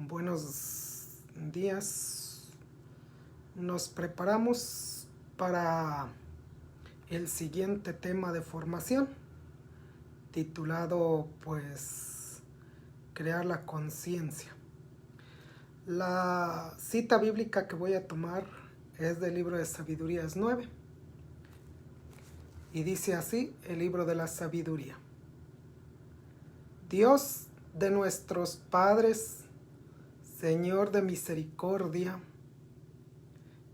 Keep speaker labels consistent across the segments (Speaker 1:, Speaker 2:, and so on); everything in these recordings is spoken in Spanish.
Speaker 1: Buenos días. Nos preparamos para el siguiente tema de formación, titulado crear la conciencia. La cita bíblica que voy a tomar es del libro de Sabidurías 9 y dice así el libro de la sabiduría: Dios de nuestros padres, Señor de misericordia,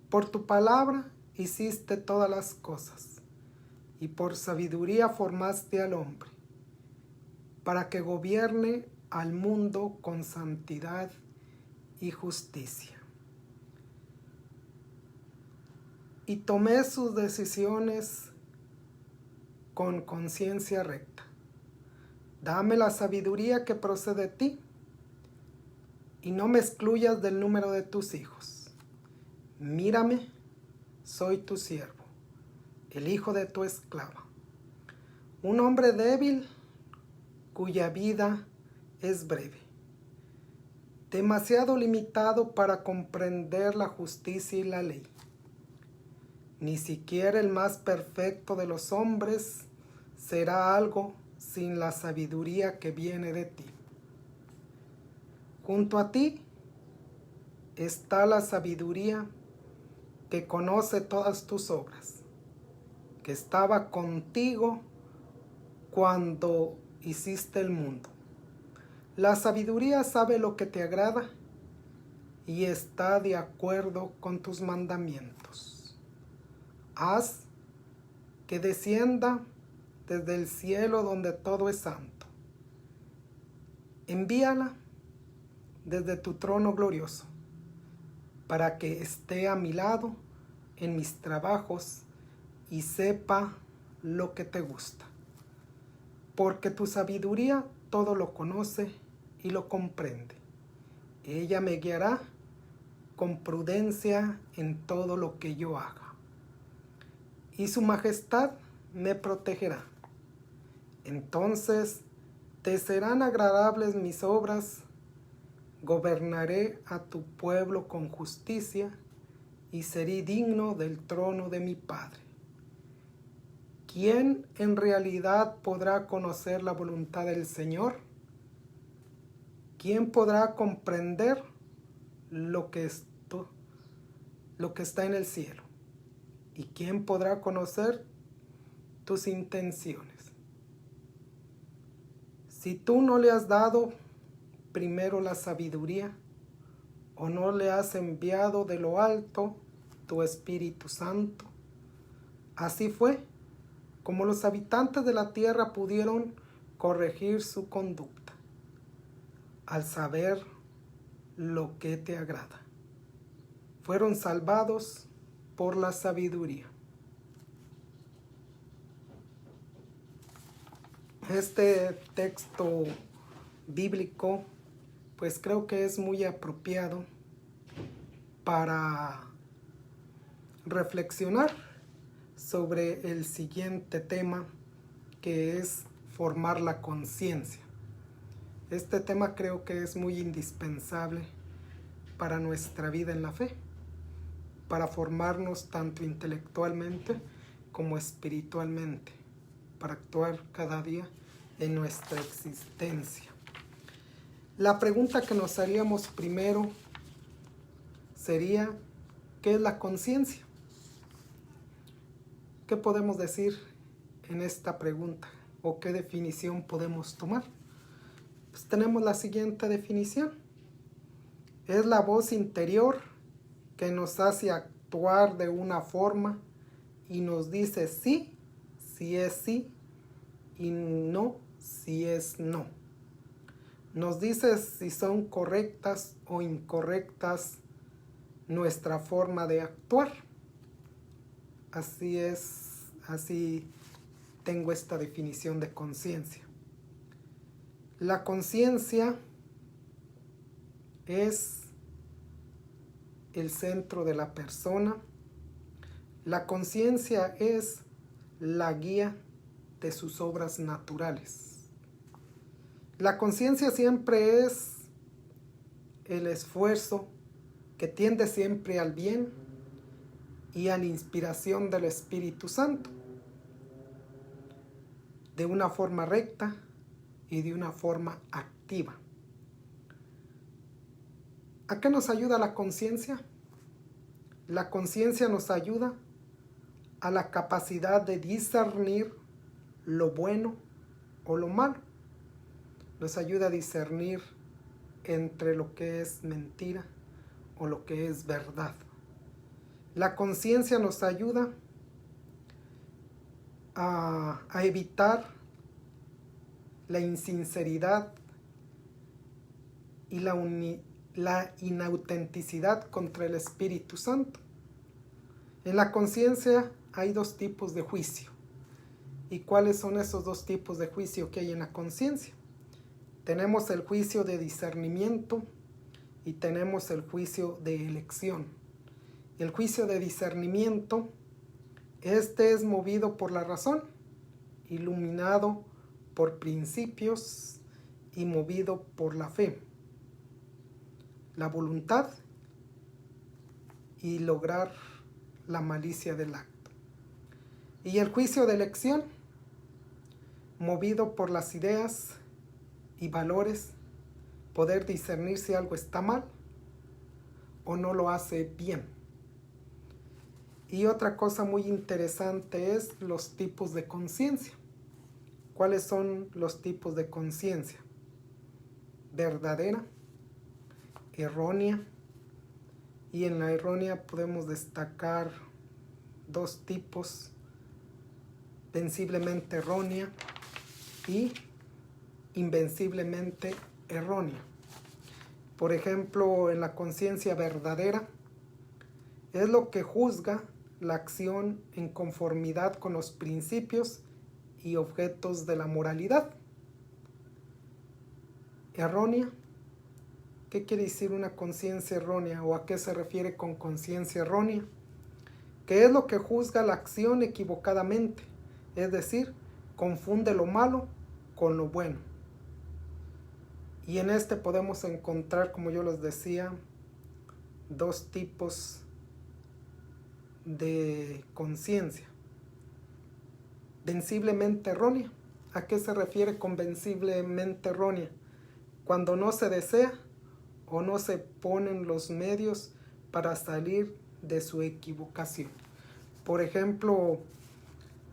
Speaker 1: por tu palabra hiciste todas las cosas, y por sabiduría formaste al hombre, para que gobierne al mundo con santidad y justicia. Y tomé sus decisiones con conciencia recta. Dame la sabiduría que procede de ti, y no me excluyas del número de tus hijos. Mírame, soy tu siervo, el hijo de tu esclava, un hombre débil cuya vida es breve, demasiado limitado para comprender la justicia y la ley. Ni siquiera el más perfecto de los hombres será algo sin la sabiduría que viene de ti. Junto a ti está la sabiduría que conoce todas tus obras, que estaba contigo cuando hiciste el mundo. La sabiduría sabe lo que te agrada y está de acuerdo con tus mandamientos. Haz que descienda desde el cielo donde todo es santo. Envíala desde tu trono glorioso, para que esté a mi lado en mis trabajos y sepa lo que te gusta. Porque tu sabiduría todo lo conoce y lo comprende. Ella me guiará con prudencia en todo lo que yo haga, y su majestad me protegerá. Entonces te serán agradables mis obras. Gobernaré a tu pueblo con justicia y seré digno del trono de mi Padre. ¿Quién en realidad podrá conocer la voluntad del Señor? ¿Quién podrá comprender lo que está en el cielo? ¿Y quién podrá conocer tus intenciones? Si tú no le has dado primero la sabiduría, o no le has enviado de lo alto tu Espíritu Santo. Así fue como los habitantes de la tierra pudieron corregir su conducta, al saber lo que te agrada. Fueron salvados por la sabiduría. Este texto bíblico creo que es muy apropiado para reflexionar sobre el siguiente tema, que es formar la conciencia. Este tema creo que es muy indispensable para nuestra vida en la fe, para formarnos tanto intelectualmente como espiritualmente, para actuar cada día en nuestra existencia. La pregunta que nos haríamos primero sería: ¿qué es la conciencia? ¿Qué podemos decir en esta pregunta? ¿O qué definición podemos tomar? Tenemos la siguiente definición. Es la voz interior que nos hace actuar de una forma y nos dice sí, si es sí, y no, si es no. Nos dice si son correctas o incorrectas nuestra forma de actuar. Así es, así tengo esta definición de conciencia. La conciencia es el centro de la persona. La conciencia es la guía de sus obras naturales. La conciencia siempre es el esfuerzo que tiende siempre al bien y a la inspiración del Espíritu Santo, de una forma recta y de una forma activa. ¿A qué nos ayuda la conciencia? La conciencia nos ayuda a la capacidad de discernir lo bueno o lo malo. Nos ayuda a discernir entre lo que es mentira o lo que es verdad. La conciencia nos ayuda a evitar la insinceridad y la inautenticidad contra el Espíritu Santo. En la conciencia hay dos tipos de juicio. ¿Y cuáles son esos dos tipos de juicio que hay en la conciencia? Tenemos el juicio de discernimiento y tenemos el juicio de elección. El juicio de discernimiento, este es movido por la razón, iluminado por principios y movido por la fe, la voluntad y lograr la malicia del acto. Y el juicio de elección, movido por las ideas y valores, poder discernir si algo está mal o no lo hace bien. Y otra cosa muy interesante es los tipos de conciencia. ¿Cuáles son los tipos de conciencia? Verdadera, errónea, y en la errónea podemos destacar dos tipos: venciblemente errónea y invenciblemente errónea. Por ejemplo, en la conciencia verdadera es lo que juzga la acción en conformidad con los principios y objetos de la moralidad. Errónea, ¿qué quiere decir una conciencia errónea o a qué se refiere con conciencia errónea? Que es lo que juzga la acción equivocadamente, es decir, confunde lo malo con lo bueno. Y en este podemos encontrar, como yo les decía, dos tipos de conciencia. Venciblemente errónea. ¿A qué se refiere con venciblemente errónea? Cuando no se desea o no se ponen los medios para salir de su equivocación. Por ejemplo,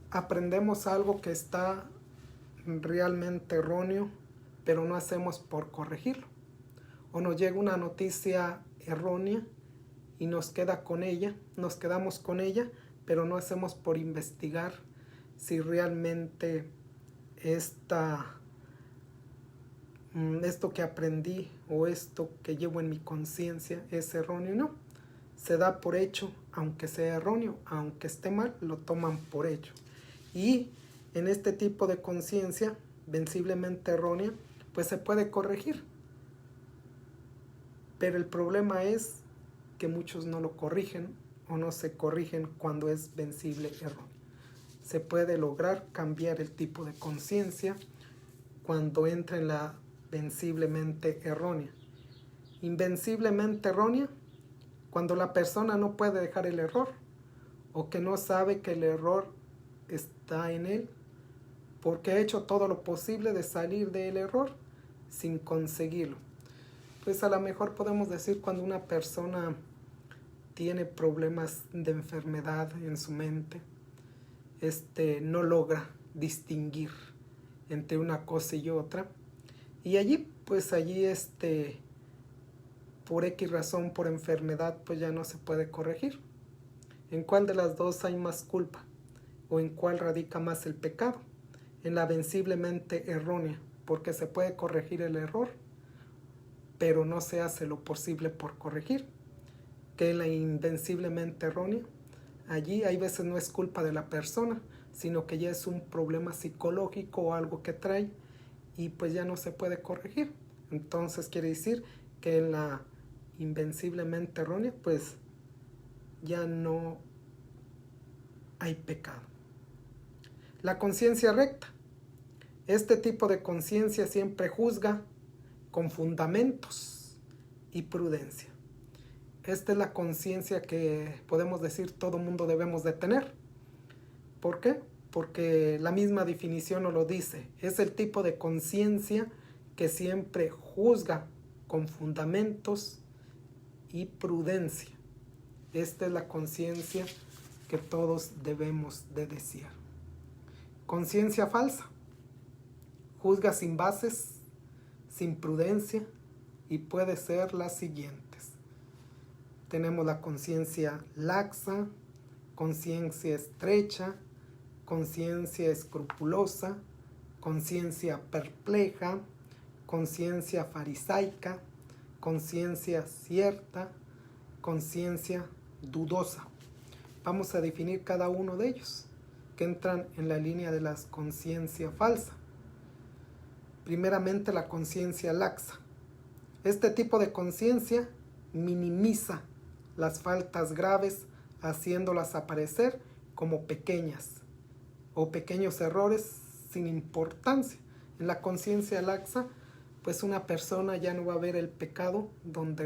Speaker 1: aprendemos algo que está realmente erróneo, pero no hacemos por corregirlo. O nos llega una noticia errónea y nos quedamos con ella, pero no hacemos por investigar si realmente esto que aprendí o esto que llevo en mi conciencia es erróneo o no. Se da por hecho, aunque sea erróneo, aunque esté mal, lo toman por hecho. Y en este tipo de conciencia, venciblemente errónea, pues se puede corregir. Pero el problema es que muchos no lo corrigen o no se corrigen cuando es vencible erróneo. Se puede lograr cambiar el tipo de conciencia cuando entra en la venciblemente errónea. Invenciblemente errónea, cuando la persona no puede dejar el error o que no sabe que el error está en él porque ha hecho todo lo posible de salir del error sin conseguirlo. Pues a lo mejor podemos decir cuando una persona tiene problemas de enfermedad en su mente, no logra distinguir entre una cosa y otra, y allí por X razón, por enfermedad, pues ya no se puede corregir. ¿En cuál de las dos hay más culpa? ¿O en cuál radica más el pecado? En la venciblemente errónea, porque se puede corregir el error, pero no se hace lo posible por corregir. Que en la invenciblemente errónea, allí hay veces no es culpa de la persona, sino que ya es un problema psicológico o algo que trae y pues ya no se puede corregir. Entonces quiere decir que en la invenciblemente errónea pues ya no hay pecado. La conciencia recta. Este tipo de conciencia siempre juzga con fundamentos y prudencia. Esta es la conciencia que podemos decir todo mundo debemos de tener. ¿Por qué? Porque la misma definición nos lo dice. Es el tipo de conciencia que siempre juzga con fundamentos y prudencia. Esta es la conciencia que todos debemos de desear. Conciencia falsa. Juzga sin bases, sin prudencia, y puede ser las siguientes. Tenemos la conciencia laxa, conciencia estrecha, conciencia escrupulosa, conciencia perpleja, conciencia farisaica, conciencia cierta, conciencia dudosa. Vamos a definir cada uno de ellos, que entran en la línea de la conciencia falsa. Primeramente, la conciencia laxa. Este tipo de conciencia minimiza las faltas graves, haciéndolas aparecer como pequeñas o pequeños errores sin importancia. En la conciencia laxa, pues una persona ya no va a ver el pecado donde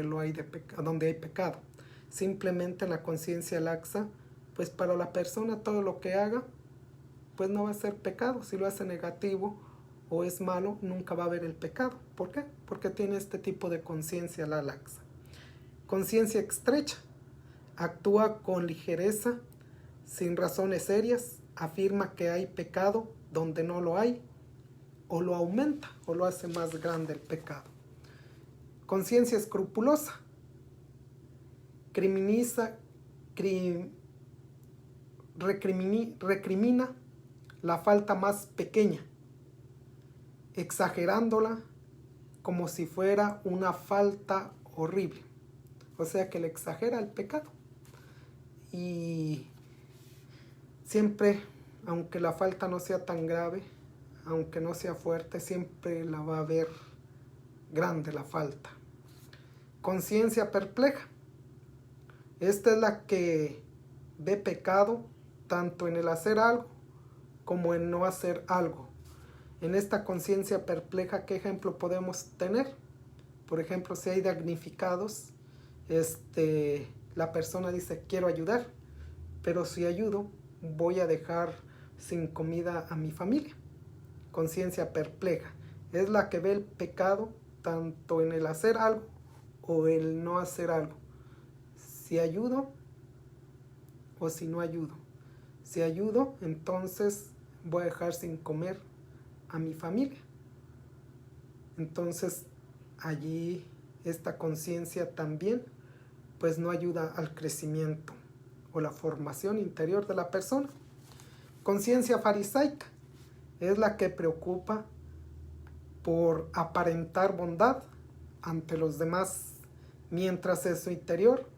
Speaker 1: hay pecado. Simplemente en la conciencia laxa, pues para la persona todo lo que haga, pues no va a ser pecado. Si lo hace negativo o es malo, nunca va a haber el pecado. ¿Por qué? Porque tiene este tipo de conciencia la laxa. Conciencia estrecha. Actúa con ligereza, sin razones serias, afirma que hay pecado donde no lo hay, o lo aumenta o lo hace más grande el pecado. Conciencia escrupulosa. Recrimina la falta más pequeña, exagerándola como si fuera una falta horrible. O sea que le exagera el pecado. Y siempre, aunque la falta no sea tan grave, aunque no sea fuerte, siempre la va a ver grande la falta. Conciencia perpleja. Esta es la que ve pecado tanto en el hacer algo como en no hacer algo. En esta conciencia perpleja, ¿qué ejemplo podemos tener? Por ejemplo, si hay damnificados, la persona dice, quiero ayudar, pero si ayudo, voy a dejar sin comida a mi familia. Conciencia perpleja. Es la que ve el pecado tanto en el hacer algo o el no hacer algo. Si ayudo o si no ayudo. Si ayudo, entonces voy a dejar sin comer a mi familia. Entonces, allí esta conciencia también pues no ayuda al crecimiento o la formación interior de la persona. Conciencia farisaica es la que preocupa por aparentar bondad ante los demás, mientras en su interior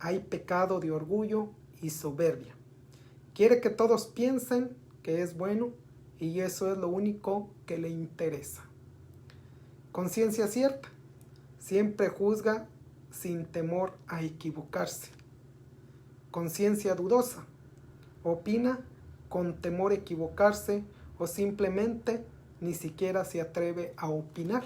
Speaker 1: hay pecado de orgullo y soberbia. Quiere que todos piensen que es bueno y eso es lo único que le interesa. Conciencia cierta. Siempre juzga sin temor a equivocarse. Conciencia dudosa. Opina con temor a equivocarse o simplemente ni siquiera se atreve a opinar.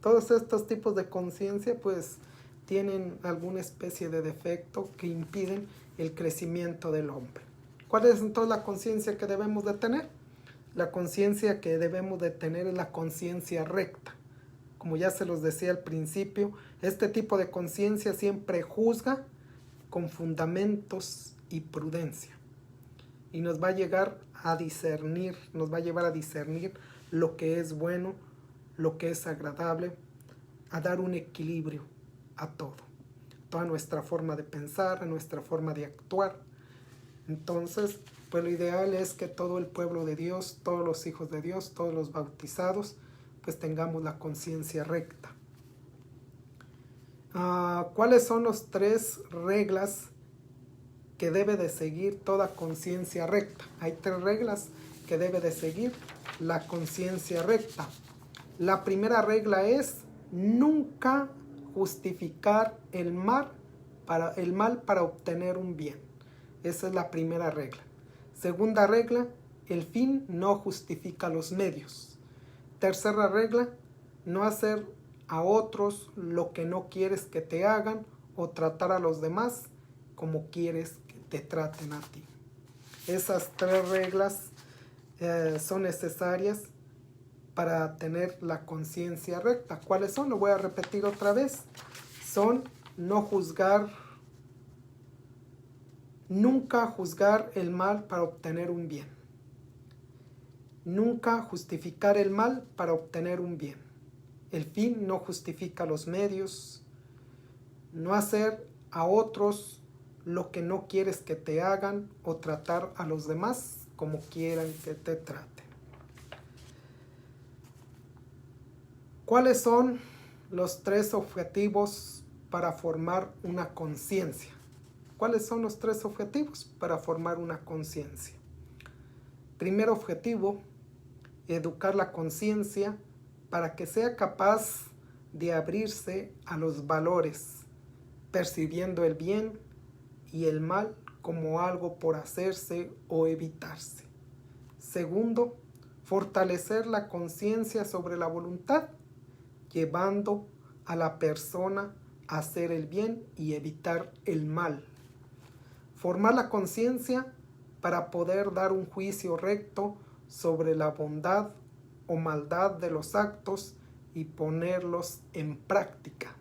Speaker 1: Todos estos tipos de conciencia pues tienen alguna especie de defecto que impiden el crecimiento del hombre. ¿Cuál es entonces la conciencia que debemos de tener? La conciencia que debemos de tener es la conciencia recta. Como ya se los decía al principio, este tipo de conciencia siempre juzga con fundamentos y prudencia. Y nos va a llegar a discernir, nos va a llevar a discernir lo que es bueno, lo que es agradable, a dar un equilibrio a todo. Toda nuestra forma de pensar, a nuestra forma de actuar. Entonces, pues lo ideal es que todo el pueblo de Dios, todos los hijos de Dios, todos los bautizados, pues tengamos la conciencia recta. ¿Cuáles son las 3 reglas que debe de seguir toda conciencia recta? Hay 3 reglas que debe de seguir la conciencia recta. La primera regla es nunca justificar el mal para obtener un bien. Esa es la primera regla. Segunda regla, el fin no justifica los medios. Tercera regla, no hacer a otros lo que no quieres que te hagan o tratar a los demás como quieres que te traten a ti. Esas 3 reglas son necesarias para tener la conciencia recta. ¿Cuáles son? Lo voy a repetir otra vez. Son no juzgar, nunca juzgar el mal para obtener un bien. Nunca justificar el mal para obtener un bien. El fin no justifica los medios. No hacer a otros lo que no quieres que te hagan o tratar a los demás como quieran que te traten. ¿Cuáles son los 3 objetivos para formar una conciencia? ¿Cuáles son los 3 objetivos para formar una conciencia? Primer objetivo, educar la conciencia para que sea capaz de abrirse a los valores, percibiendo el bien y el mal como algo por hacerse o evitarse. Segundo, fortalecer la conciencia sobre la voluntad, llevando a la persona a hacer el bien y evitar el mal. Formar la conciencia para poder dar un juicio recto sobre la bondad o maldad de los actos y ponerlos en práctica.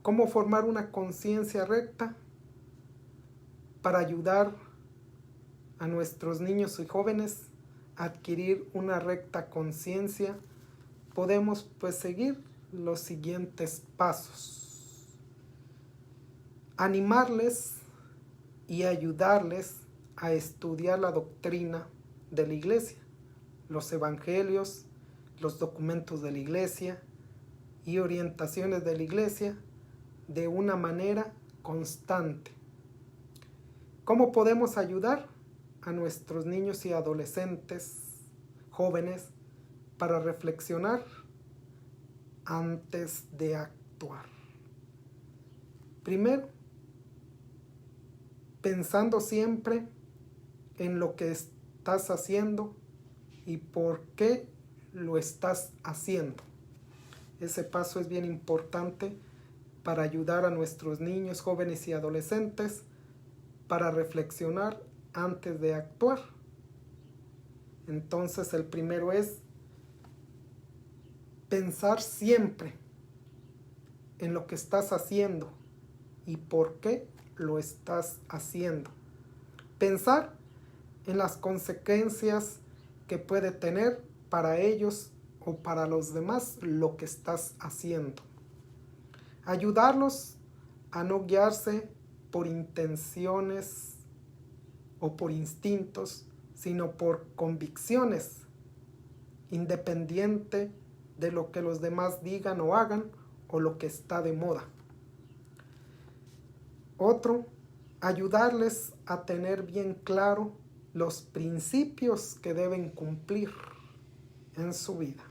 Speaker 1: ¿Cómo formar una conciencia recta? Para ayudar a nuestros niños y jóvenes a adquirir una recta conciencia, podemos seguir los siguientes pasos. Animarles y ayudarles a estudiar la doctrina de la iglesia, los evangelios, los documentos de la iglesia y orientaciones de la iglesia de una manera constante. ¿Cómo podemos ayudar a nuestros niños y adolescentes, jóvenes, para reflexionar antes de actuar? Primero, pensando siempre en lo que estás haciendo y por qué lo estás haciendo. Ese paso es bien importante para ayudar a nuestros niños, jóvenes y adolescentes para reflexionar antes de actuar. Entonces, el primero es pensar siempre en lo que estás haciendo y por qué lo estás haciendo. Pensar en las consecuencias que puede tener para ellos o para los demás lo que estás haciendo. Ayudarlos a no guiarse por intenciones o por instintos, sino por convicciones, independiente de lo que los demás digan o hagan o lo que está de moda. Otro, ayudarles a tener bien claro los principios que deben cumplir en su vida.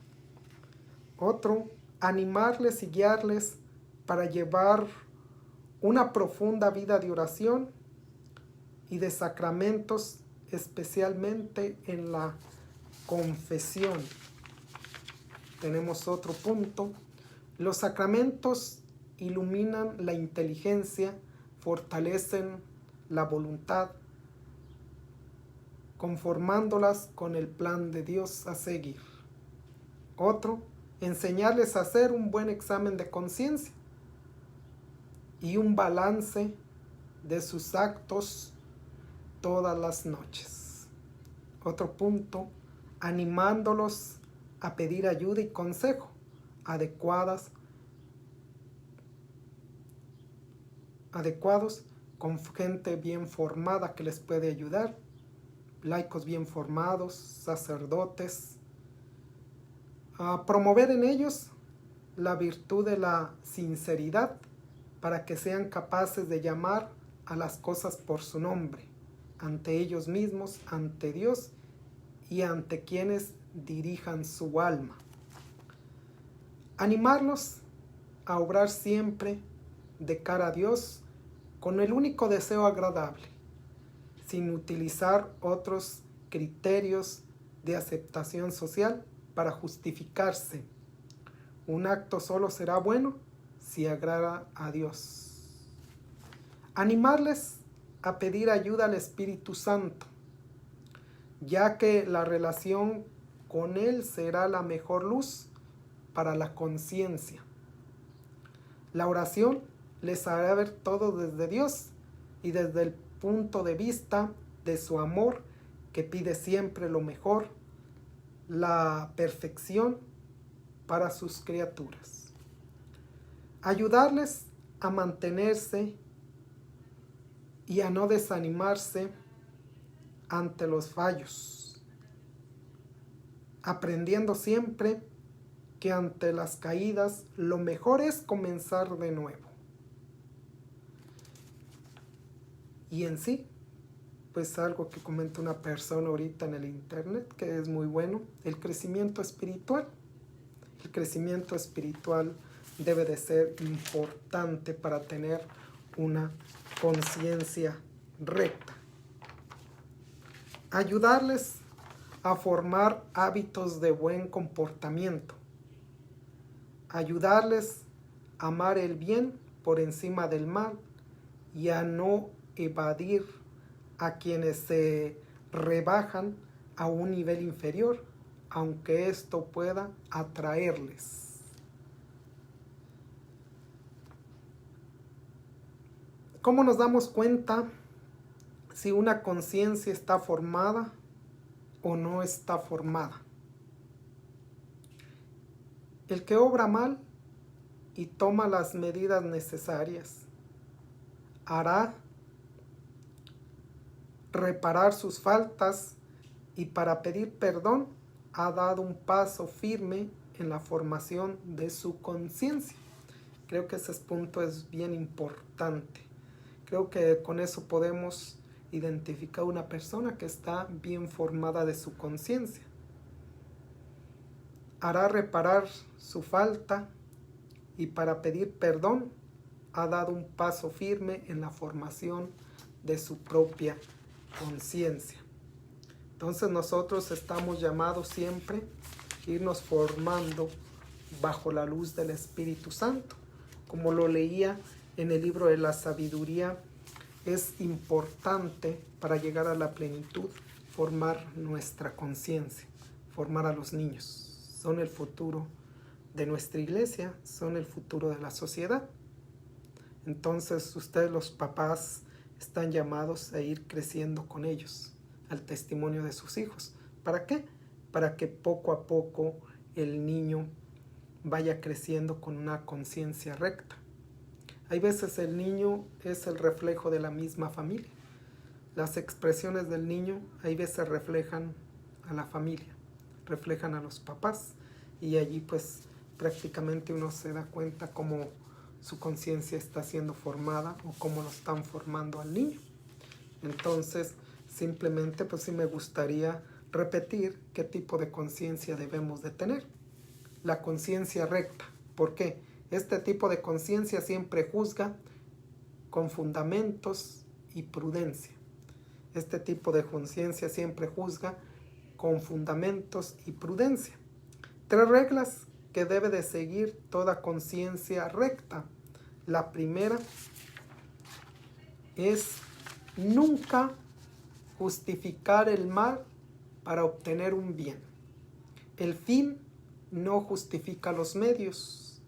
Speaker 1: Otro, animarles y guiarles para llevar una profunda vida de oración y de sacramentos, especialmente en la confesión. Tenemos otro punto. Los sacramentos iluminan la inteligencia, fortalecen la voluntad, conformándolas con el plan de Dios a seguir. Otro, enseñarles a hacer un buen examen de conciencia y un balance de sus actos todas las noches. Otro punto, animándolos a pedir ayuda y consejo adecuados con gente bien formada que les puede ayudar, laicos bien formados, sacerdotes, a promover en ellos la virtud de la sinceridad para que sean capaces de llamar a las cosas por su nombre, ante ellos mismos, ante Dios y ante quienes dirijan su alma. Animarlos a obrar siempre de cara a Dios con el único deseo agradable, sin utilizar otros criterios de aceptación social para justificarse Un acto solo será bueno si agrada a Dios. Animarles a pedir ayuda al Espíritu Santo, ya que la relación con Él será la mejor luz para la conciencia. La oración les hará ver todo desde Dios y desde el punto de vista de su amor, que pide siempre lo mejor, la perfección para sus criaturas. Ayudarles a mantenerse y a no desanimarse ante los fallos, aprendiendo siempre que ante las caídas lo mejor es comenzar de nuevo. Y en sí, pues algo que comenta una persona ahorita en el internet que es muy bueno, el crecimiento espiritual. El crecimiento espiritual debe de ser importante para tener una conciencia recta. Ayudarles a formar hábitos de buen comportamiento. Ayudarles a amar el bien por encima del mal y a no evadir a quienes se rebajan a un nivel inferior, aunque esto pueda atraerles. ¿Cómo nos damos cuenta si una conciencia está formada o no está formada? El que obra mal y toma las medidas necesarias hará reparar sus faltas y para pedir perdón ha dado un paso firme en la formación de su conciencia. Creo que ese punto es bien importante. Creo que con eso podemos identificar una persona que está bien formada de su conciencia. Hará reparar su falta y para pedir perdón ha dado un paso firme en la formación de su propia conciencia. Entonces nosotros estamos llamados siempre a irnos formando bajo la luz del Espíritu Santo. Como lo leía en el libro de la sabiduría, es importante para llegar a la plenitud formar nuestra conciencia, formar a los niños. Son el futuro de nuestra iglesia, son el futuro de la sociedad. Entonces ustedes los papás están llamados a ir creciendo con ellos, al testimonio de sus hijos. ¿Para qué? Para que poco a poco el niño vaya creciendo con una conciencia recta. Hay veces el niño es el reflejo de la misma familia. Las expresiones del niño hay veces reflejan a la familia, reflejan a los papás, y allí pues prácticamente uno se da cuenta cómo su conciencia está siendo formada o cómo lo están formando al niño. Entonces simplemente pues sí me gustaría repetir qué tipo de conciencia debemos de tener. La conciencia recta. ¿Por qué? Este tipo de conciencia siempre juzga con fundamentos y prudencia. Este tipo de conciencia siempre juzga con fundamentos y prudencia. 3 reglas que debe de seguir toda conciencia recta. La primera es nunca justificar el mal para obtener un bien. El fin no justifica los medios.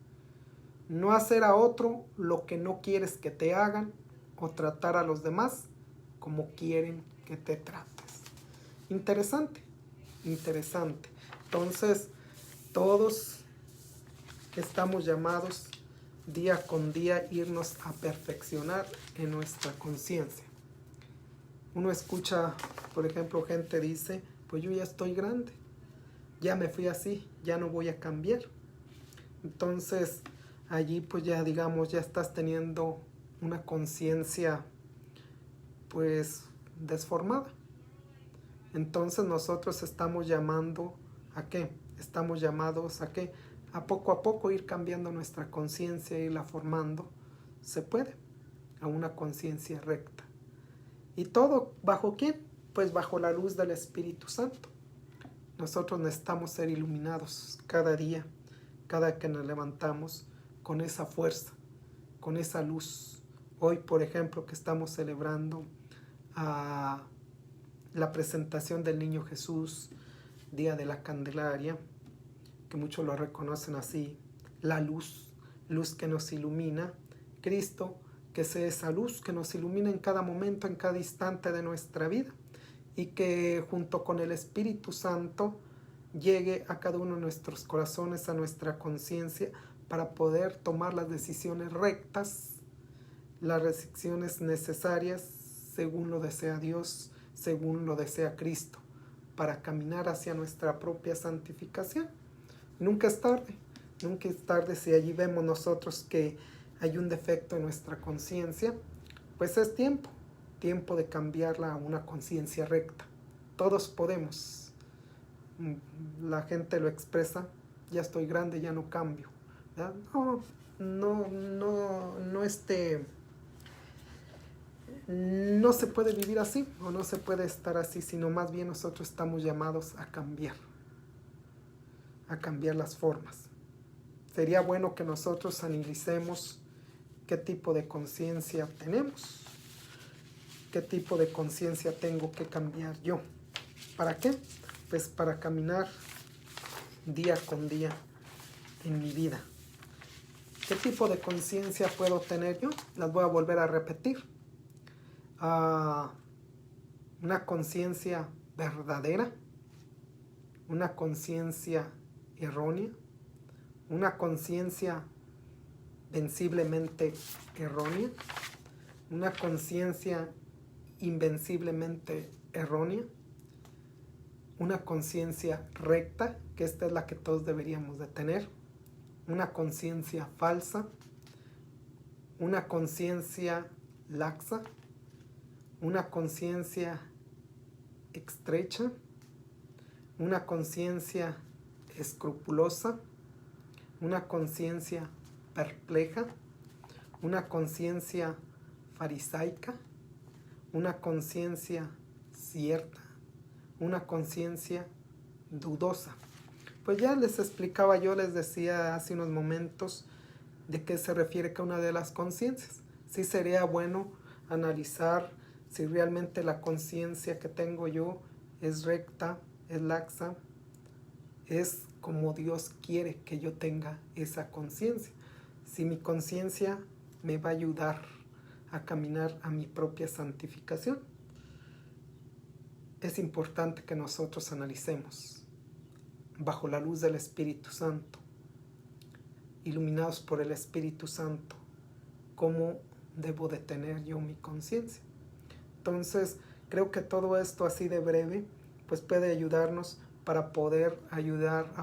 Speaker 1: No hacer a otro lo que no quieres que te hagan o tratar a los demás como quieren que te trates. Interesante, interesante. Entonces, todos estamos llamados día con día irnos a perfeccionar en nuestra conciencia. Uno escucha, por ejemplo, gente dice, pues yo ya estoy grande, ya me fui así, ya no voy a cambiar. Entonces, allí pues ya digamos, ya estás teniendo una conciencia pues desformada. Entonces nosotros estamos llamando ¿a qué? Estamos llamados ¿a qué? A poco ir cambiando nuestra conciencia, irla formando. Se puede, a una conciencia recta. ¿Y todo bajo quién? Pues bajo la luz del Espíritu Santo. Nosotros necesitamos ser iluminados cada día cada que nos levantamos con esa fuerza, con esa luz. Hoy, por ejemplo, que estamos celebrando la presentación del Niño Jesús, Día de la Candelaria, que muchos lo reconocen así, la luz, luz que nos ilumina, Cristo, que sea esa luz que nos ilumina en cada momento, en cada instante de nuestra vida, y que junto con el Espíritu Santo llegue a cada uno de nuestros corazones, a nuestra conciencia, para poder tomar las decisiones rectas, las decisiones necesarias según lo desea Dios, según lo desea Cristo, para caminar hacia nuestra propia santificación. Nunca es tarde si allí vemos nosotros que hay un defecto en nuestra conciencia, pues es tiempo de cambiarla a una conciencia recta. Todos podemos. La gente lo expresa, ya estoy grande, ya no cambio. ¿Verdad? No se puede vivir así, o no se puede estar así, sino más bien nosotros estamos llamados a cambiar las formas. Sería bueno que nosotros analicemos qué tipo de conciencia tenemos, qué tipo de conciencia tengo que cambiar yo. ¿Para qué? Pues para caminar día con día en mi vida. ¿Qué tipo de conciencia puedo tener yo? Las voy a volver a repetir. Una conciencia verdadera, una conciencia errónea, una conciencia venciblemente errónea, una conciencia invenciblemente errónea, una conciencia recta, que esta es la que todos deberíamos de tener, una conciencia falsa, una conciencia laxa, una conciencia estrecha, una conciencia escrupulosa, una conciencia perpleja, una conciencia farisaica, una conciencia cierta, una conciencia dudosa. Pues ya les explicaba, yo les decía hace unos momentos de qué se refiere cada una de las conciencias. Sí sería bueno analizar si realmente la conciencia que tengo yo es recta, es laxa, es como Dios quiere que yo tenga esa conciencia. Si mi conciencia me va a ayudar a caminar a mi propia santificación. Es importante que nosotros analicemos bajo la luz del Espíritu Santo, iluminados por el Espíritu Santo, cómo debo de tener yo mi conciencia. Entonces, creo que todo esto así de breve, pues puede ayudarnos para poder ayudar a